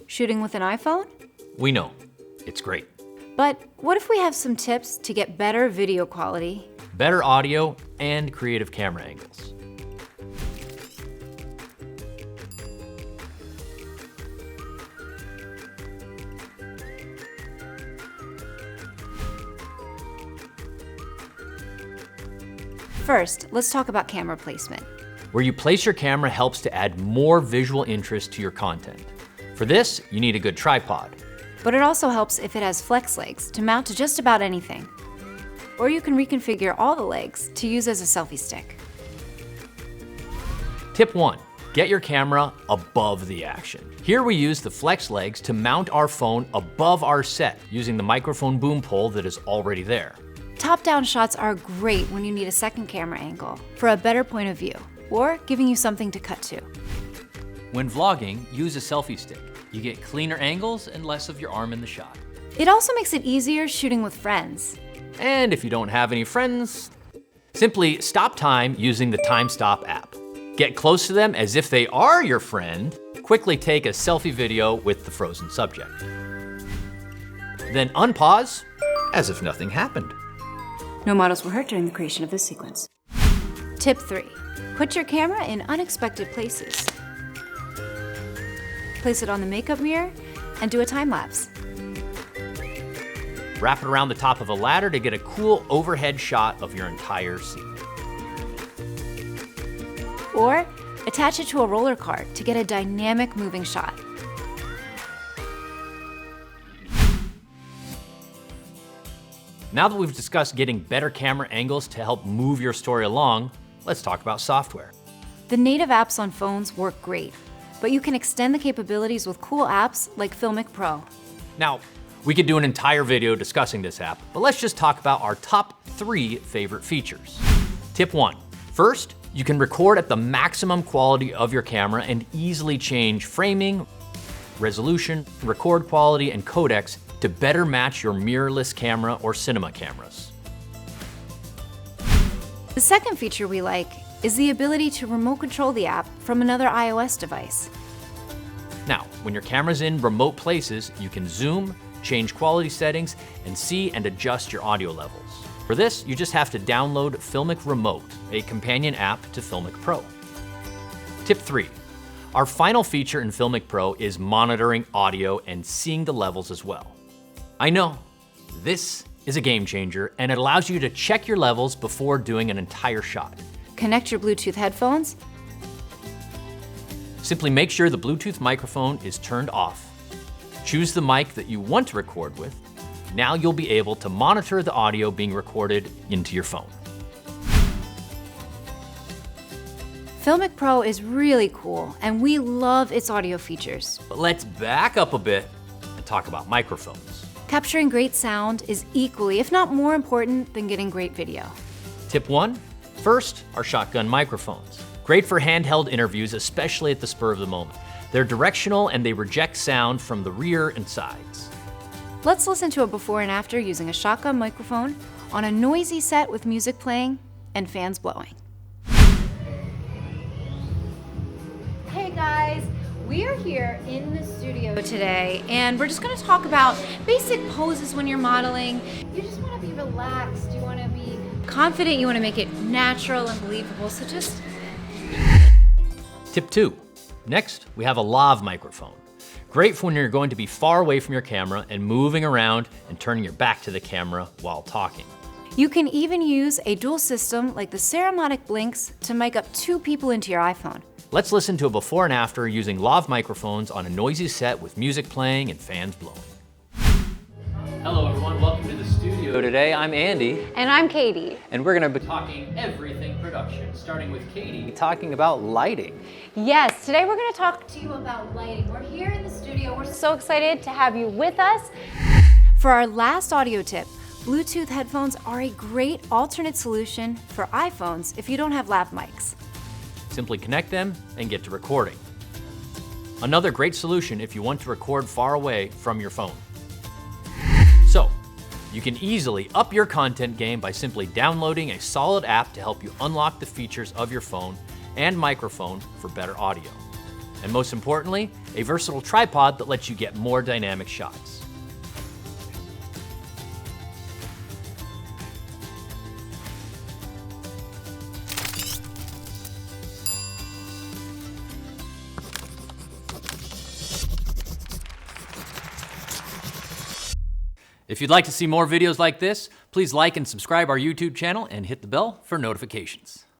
shooting with an iPhone? We know, it's great. But what if we have some tips to get better video quality? Better audio and creative camera angles. First, let's talk about camera placement. Where you place your camera helps to add more visual interest to your content. For this, you need a good tripod. But it also helps if it has flex legs to mount to just about anything. Or you can reconfigure all the legs to use as a selfie stick. Tip 1, get your camera above the action. Here we use the flex legs to mount our phone above our set using the microphone boom pole that is already there. Top-down shots are great when you need a second camera angle for a better point of view, or giving you something to cut to. When vlogging, use a selfie stick. You get cleaner angles and less of your arm in the shot. It also makes it easier shooting with friends. And if you don't have any friends, simply stop time using the Time Stop app. Get close to them as if they are your friend. Quickly take a selfie video with the frozen subject. Then unpause as if nothing happened. No models were hurt during the creation of this sequence. Tip 3, put your camera in unexpected places. Place it on the makeup mirror and do a time lapse. Wrap it around the top of a ladder to get a cool overhead shot of your entire scene. Or attach it to a roller cart to get a dynamic moving shot. Now that we've discussed getting better camera angles to help move your story along, let's talk about software. The native apps on phones work great, but you can extend the capabilities with cool apps like Filmic Pro. Now, we could do an entire video discussing this app, but let's just talk about our top 3 favorite features. Tip 1, first, you can record at the maximum quality of your camera and easily change framing, resolution, record quality, and codecs to better match your mirrorless camera or cinema cameras. The second feature we like is the ability to remote control the app from another iOS device. Now, when your camera's in remote places, you can zoom, change quality settings, and see and adjust your audio levels. For this, you just have to download Filmic Remote, a companion app to Filmic Pro. Tip 3, our final feature in Filmic Pro is monitoring audio and seeing the levels as well. I know, this is a game changer, and it allows you to check your levels before doing an entire shot. Connect your Bluetooth headphones. Simply make sure the Bluetooth microphone is turned off. Choose the mic that you want to record with. Now you'll be able to monitor the audio being recorded into your phone. Filmic Pro is really cool, and we love its audio features. But let's back up a bit and talk about microphones. Capturing great sound is equally, if not more important than getting great video. Tip 1, first, our shotgun microphones. Great for handheld interviews, especially at the spur of the moment. They're directional and they reject sound from the rear and sides. Let's listen to a before and after using a shotgun microphone on a noisy set with music playing and fans blowing. Hey guys, we are here in the studio today and we're just going to talk about basic poses when you're modeling. You just want to be relaxed, you want to be confident, you want to make it natural and believable, so just... Tip 2, next we have a lav microphone. Great for when you're going to be far away from your camera and moving around and turning your back to the camera while talking. You can even use a dual system like the Ceramic Blinks to mic up 2 people into your iPhone. Let's listen to a before and after using lav microphones on a noisy set with music playing and fans blowing. Hello everyone, welcome to the studio today. I'm Andy. And I'm Katie. And we're gonna be talking everything production, starting with Katie, talking about lighting. Yes, today we're gonna talk to you about lighting. We're here in the studio. We're so excited to have you with us. For our last audio tip, Bluetooth headphones are a great alternate solution for iPhones if you don't have lav mics. Simply connect them and get to recording. Another great solution if you want to record far away from your phone. So, you can easily up your content game by simply downloading a solid app to help you unlock the features of your phone and microphone for better audio. And most importantly, a versatile tripod that lets you get more dynamic shots. If you'd like to see more videos like this, please like and subscribe our YouTube channel and hit the bell for notifications.